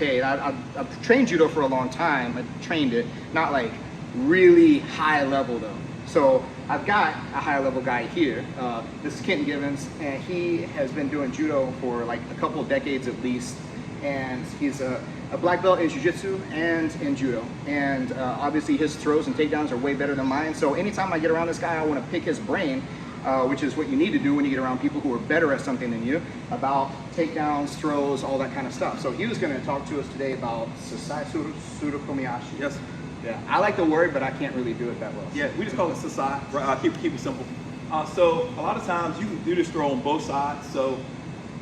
Okay, I've trained judo for a long time. I trained it, not like really high level though. So I've got a high level guy here. This is Kenton Givens, and he has been doing judo for like a couple of decades at least. And he's a black belt in Jiu-Jitsu and in judo. And obviously his throws and takedowns are way better than mine. So anytime I get around this guy, I want to pick his brain, which is what you need to do when you get around people who are better at something than you, about takedowns, throws, all that kind of stuff. So he was going to talk to us today about Sasae Tsurikomi Ashi. Yes. Yeah, I like the word, but I can't really do it that well. Yeah, we just call it Sasae. Keep it simple. So a lot of times you can do this throw on both sides. So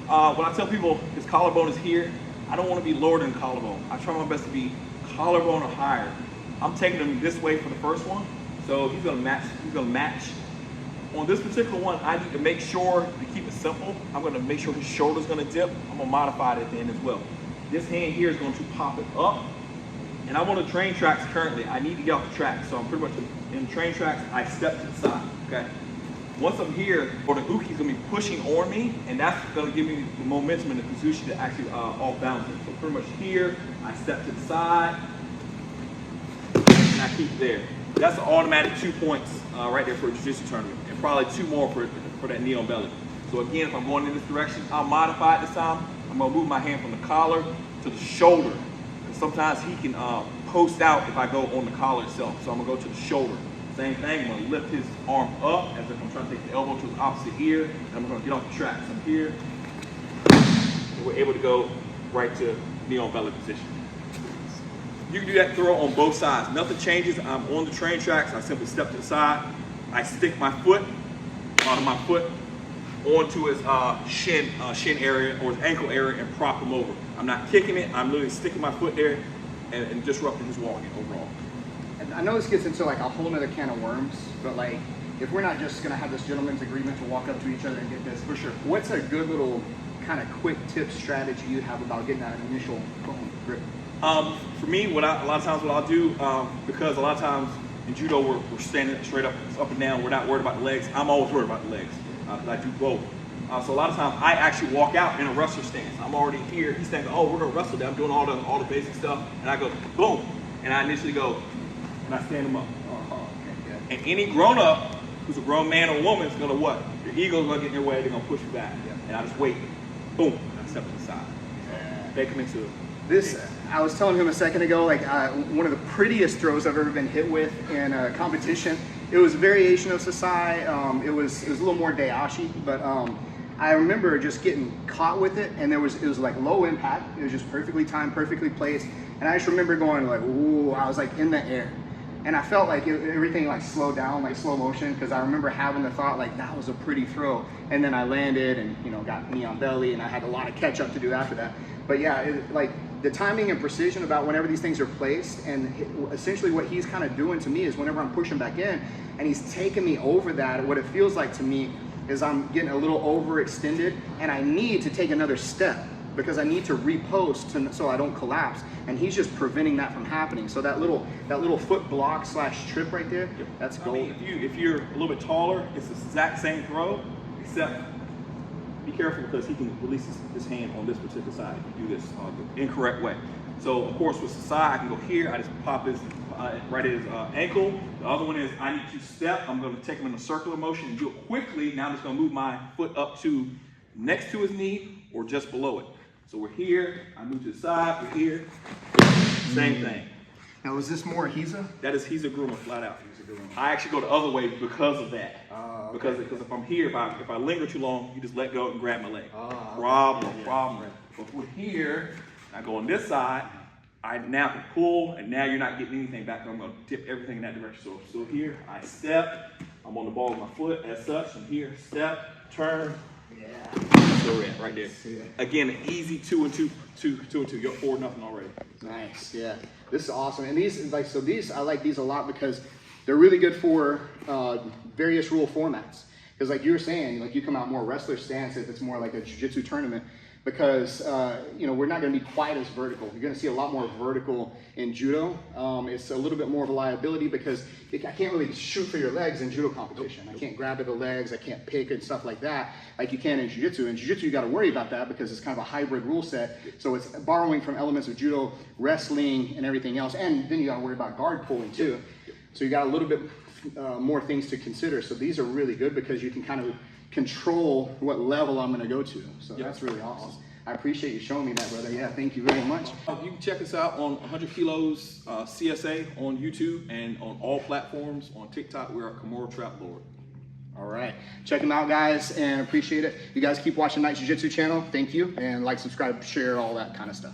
when I tell people his collarbone is here, I don't want to be lower than collarbone. I try my best to be collarbone or higher. I'm taking him this way for the first one. So he's gonna match. On this particular one, I need to make sure to keep it simple. I'm gonna make sure his shoulder's gonna dip. I'm gonna modify it at the end as well. This hand here is going to pop it up. And I'm on the train tracks currently. I need to get off the track. So I'm pretty much in train tracks, I step to the side, okay? Once I'm here, or the uki's gonna be pushing on me, and that's gonna give me the momentum and the position to actually off balance it. So pretty much here, I step to the side, and I keep it there. That's an automatic 2 points right there for a jiu-jitsu tournament, and probably 2 more for that knee on belly. So again, if I'm going in this direction, I'll modify it this time. I'm gonna move my hand from the collar to the shoulder. And sometimes he can post out if I go on the collar itself. So I'm gonna go to the shoulder. Same thing, I'm gonna lift his arm up as if I'm trying to take the elbow to the opposite ear, and I'm gonna get off the track. So I'm here, and we're able to go right to knee on belly position. You can do that throw on both sides. Nothing changes. I'm on the train tracks. I simply step to the side. I stick my foot, bottom of my foot, onto his shin area or his ankle area and prop him over. I'm not kicking it. I'm literally sticking my foot there and disrupting his walking overall. I know this gets into like a whole nother can of worms, but like if we're not just gonna have this gentleman's agreement to walk up to each other and get this, for sure, what's a good little kind of quick tip strategy you have about getting that initial grip? For me, a lot of times what I'll do, because a lot of times in judo we're standing straight up and down, we're not worried about the legs. I'm always worried about the legs because I do both. So a lot of times I actually walk out in a wrestler stance. I'm already here. He's thinking, oh, we're gonna wrestle there. I'm doing all the basic stuff, and I go boom, and I initially go. And I stand them up. Okay, and any grown-up who's a grown man or woman is gonna what? Your ego's gonna get in your way, they're gonna push you back. Yeah. And I just wait. Boom, and I step to the side. They come into this. I was telling him a second ago, like one of the prettiest throws I've ever been hit with in a competition. It was a variation of Sasae. It was a little more Ashi, but I remember just getting caught with it, and it was like low impact. It was just perfectly timed, perfectly placed. And I just remember going like, ooh, I was like in the air. And I felt like everything like slowed down, like slow motion, because I remember having the thought like that was a pretty throw. And then I landed and got knee on belly, and I had a lot of catch up to do after that. But yeah, like the timing and precision about whenever these things are placed, and essentially what he's kind of doing to me is whenever I'm pushing back in and he's taking me over that, what it feels like to me is I'm getting a little overextended and I need to take another step because I need to repost so I don't collapse, and he's just preventing that from happening. So that little foot block / trip right there, that's gold. I mean, if you're a little bit taller, it's the exact same throw, except be careful because he can release his hand on this particular side if you do this the incorrect way. So of course with Sasae, I can go here, I just pop his right at his ankle. The other one is I need to step. I'm going to take him in a circular motion and do it quickly. Now I'm just going to move my foot up to next to his knee or just below it. So we're here, I move to the side, we're here, same thing. Now is this more Hiza? That is Hiza Garuma, flat out. I actually go the other way because of that. Okay. Because if I'm here, if I linger too long, you just let go and grab my leg. Problem. But if we're here, I go on this side, I now can pull, and now you're not getting anything back. I'm going to tip everything in that direction. So here, I step, I'm on the ball with my foot as such. I'm here, step, turn. Yeah. So right there. Yeah. Again, an easy 2 and 2. You're 4-0 already. Nice. Yeah. This is awesome. And these I like these a lot because they're really good for various rule formats. Because like you were saying, like you come out more wrestler stance if it's more like a jiu-jitsu tournament. because you know, we're not going to be quite as vertical. You're going to see a lot more vertical in judo. It's a little bit more of a liability because I can't really shoot for your legs in judo competition. I can't grab at the legs, I can't pick and stuff like that, like you can in jiu-jitsu. In jiu-jitsu, you got to worry about that because it's kind of a hybrid rule set. So it's borrowing from elements of judo, wrestling, and everything else. And then you got to worry about guard pulling too. So you got a little bit more things to consider. So these are really good because you can kind of control what level I'm going to go to. So that's really awesome. I appreciate you showing me that, brother. Yeah, thank you very much. You can check us out on 100 Kilos CSA on YouTube and on all platforms. On TikTok, we're a Kimura Trap Lord. All right. Check them out, guys, and appreciate it. You guys keep watching Night Jiu-Jitsu channel. Thank you. And like, subscribe, share, all that kind of stuff.